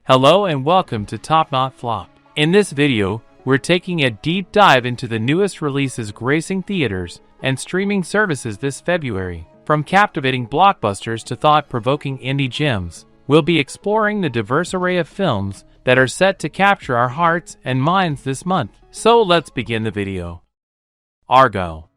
Hello and welcome to Top Not Flop. In this video, we're taking a deep dive into the newest releases gracing theaters and streaming services this February. From captivating blockbusters to thought-provoking indie gems, we'll be exploring the diverse array of films that are set to capture our hearts and minds this month. So let's begin the video. Argylle.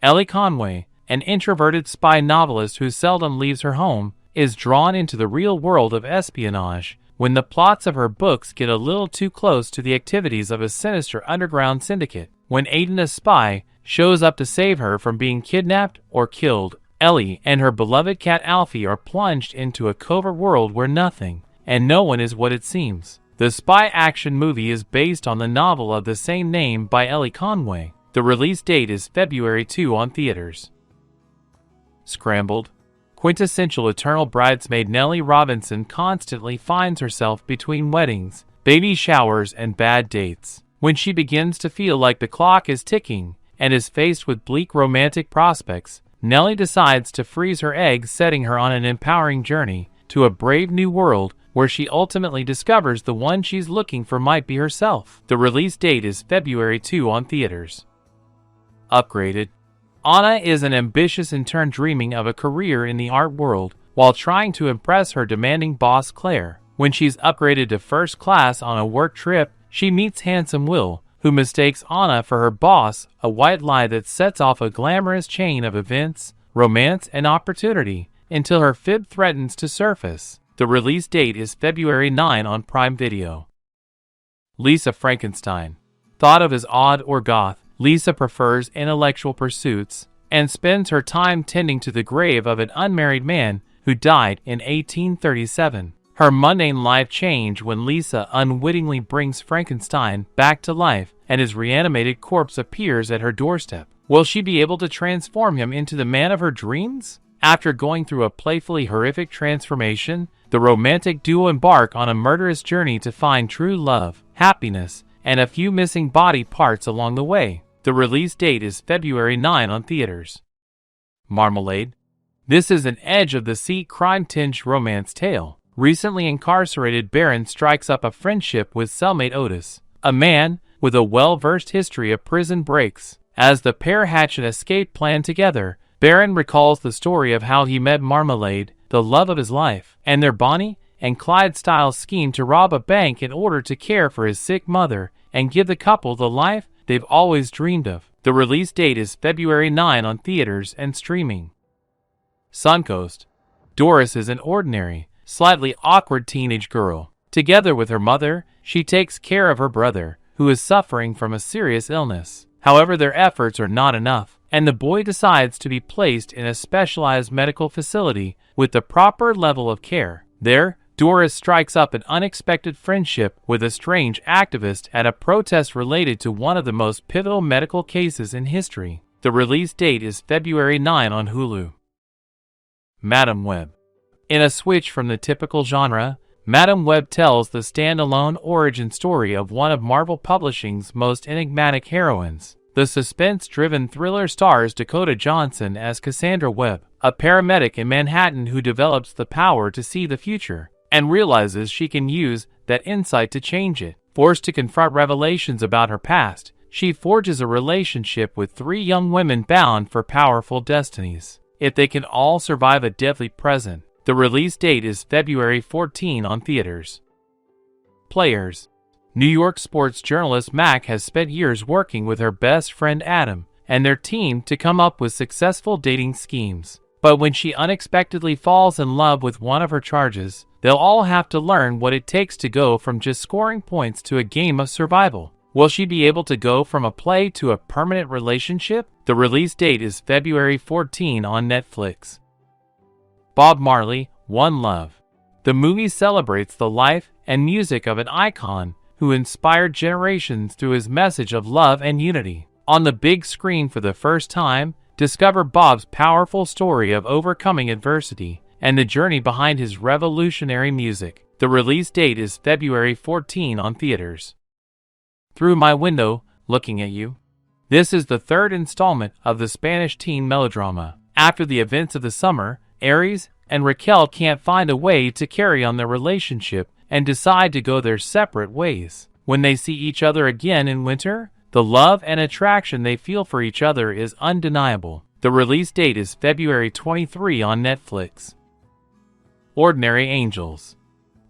Ellie Conway, an introverted spy novelist who seldom leaves her home, is drawn into the real world of espionage when the plots of her books get a little too close to the activities of a sinister underground syndicate. When Aiden, a spy, shows up to save her from being kidnapped or killed, Ellie and her beloved cat Alfie are plunged into a covert world where nothing and no one is what it seems. The spy action movie is based on the novel of the same name by Ellie Conway. The release date is February 2 on theaters. Scrambled. Quintessential eternal bridesmaid Nellie Robinson constantly finds herself between weddings, baby showers, and bad dates. When she begins to feel like the clock is ticking and is faced with bleak romantic prospects, Nellie decides to freeze her eggs, setting her on an empowering journey to a brave new world where she ultimately discovers the one she's looking for might be herself. The release date is February 2 on theaters. Upgraded. Anna is an ambitious intern dreaming of a career in the art world while trying to impress her demanding boss Claire. When she's upgraded to first class on a work trip, she meets handsome Will, who mistakes Anna for her boss, a white lie that sets off a glamorous chain of events, romance, and opportunity until her fib threatens to surface. The release date is February 9 on Prime Video. Lisa Frankenstein. Thought of as odd or goth, Lisa prefers intellectual pursuits and spends her time tending to the grave of an unmarried man who died in 1837. Her mundane life changes when Lisa unwittingly brings Frankenstein back to life and his reanimated corpse appears at her doorstep. Will she be able to transform him into the man of her dreams? After going through a playfully horrific transformation, the romantic duo embark on a murderous journey to find true love, happiness, and a few missing body parts along the way. The release date is February 9 on theaters. Marmalade. This is an edge-of-the-seat crime-tinged romance tale. Recently incarcerated Baron strikes up a friendship with cellmate Otis, a man with a well-versed history of prison breaks. As the pair hatch an escape plan together, Baron recalls the story of how he met Marmalade, the love of his life, and their Bonnie and Clyde-style scheme to rob a bank in order to care for his sick mother and give the couple the life they've always dreamed of. The release date is February 9 on theaters and streaming. Suncoast. Doris is an ordinary, slightly awkward teenage girl. Together with her mother, she takes care of her brother, who is suffering from a serious illness. However, their efforts are not enough, and the boy decides to be placed in a specialized medical facility with the proper level of care. There, Doris strikes up an unexpected friendship with a strange activist at a protest related to one of the most pivotal medical cases in history. The release date is February 9 on Hulu. Madam Web. In a switch from the typical genre, Madam Web tells the standalone origin story of one of Marvel Publishing's most enigmatic heroines. The suspense-driven thriller stars Dakota Johnson as Cassandra Webb, a paramedic in Manhattan who develops the power to see the future and realizes she can use that insight to change it. Forced to confront revelations about her past, she forges a relationship with three young women bound for powerful destinies. If they can all survive a deadly present, the release date is February 14 on theaters. Players. New York sports journalist Mac has spent years working with her best friend Adam and their team to come up with successful dating schemes. But when she unexpectedly falls in love with one of her charges, they'll all have to learn what it takes to go from just scoring points to a game of survival. Will she be able to go from a play to a permanent relationship? The release date is February 14 on Netflix. Bob Marley, One Love. The movie celebrates the life and music of an icon who inspired generations through his message of love and unity. On the big screen for the first time, discover Bob's powerful story of overcoming adversity and the journey behind his revolutionary music. The release date is February 14 on theaters. Through My Window, Looking at You. This is the third installment of the Spanish teen melodrama. After the events of the summer, Aries and Raquel can't find a way to carry on their relationship and decide to go their separate ways. When they see each other again in winter, the love and attraction they feel for each other is undeniable. The release date is February 23 on Netflix. Ordinary Angels.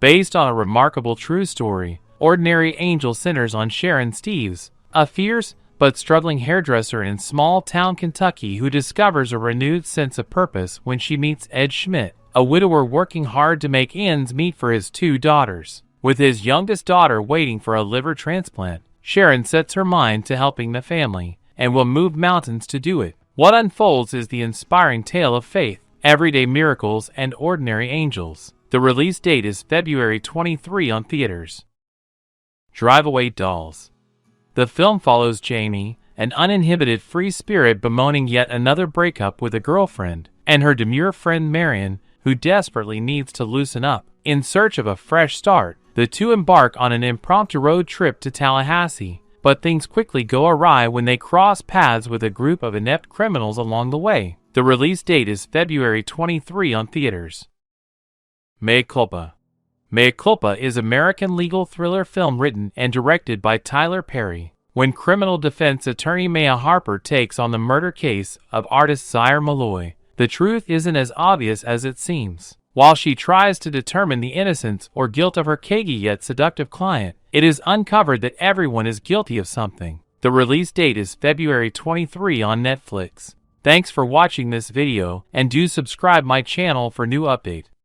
Based on a remarkable true story, Ordinary Angel centers on Sharon Steves, a fierce but struggling hairdresser in small-town Kentucky who discovers a renewed sense of purpose when she meets Ed Schmidt, a widower working hard to make ends meet for his 2 daughters. With his youngest daughter waiting for a liver transplant, Sharon sets her mind to helping the family, and will move mountains to do it. What unfolds is the inspiring tale of faith, everyday miracles, and ordinary angels. The release date is February 23 on theaters. Drive-Away Dolls. The film follows Jamie, an uninhibited free spirit bemoaning yet another breakup with a girlfriend, and her demure friend Marion, who desperately needs to loosen up. In search of a fresh start, the two embark on an impromptu road trip to Tallahassee, but things quickly go awry when they cross paths with a group of inept criminals along the way. The release date is February 23 on theaters. Mea Culpa. Mea Culpa is an American legal thriller film written and directed by Tyler Perry. When criminal defense attorney Maya Harper takes on the murder case of artist Zaire Malloy, the truth isn't as obvious as it seems. While she tries to determine the innocence or guilt of her cagey yet seductive client, it is uncovered that everyone is guilty of something. The release date is February 23 on Netflix. Thanks for watching this video, and do subscribe my channel for new update.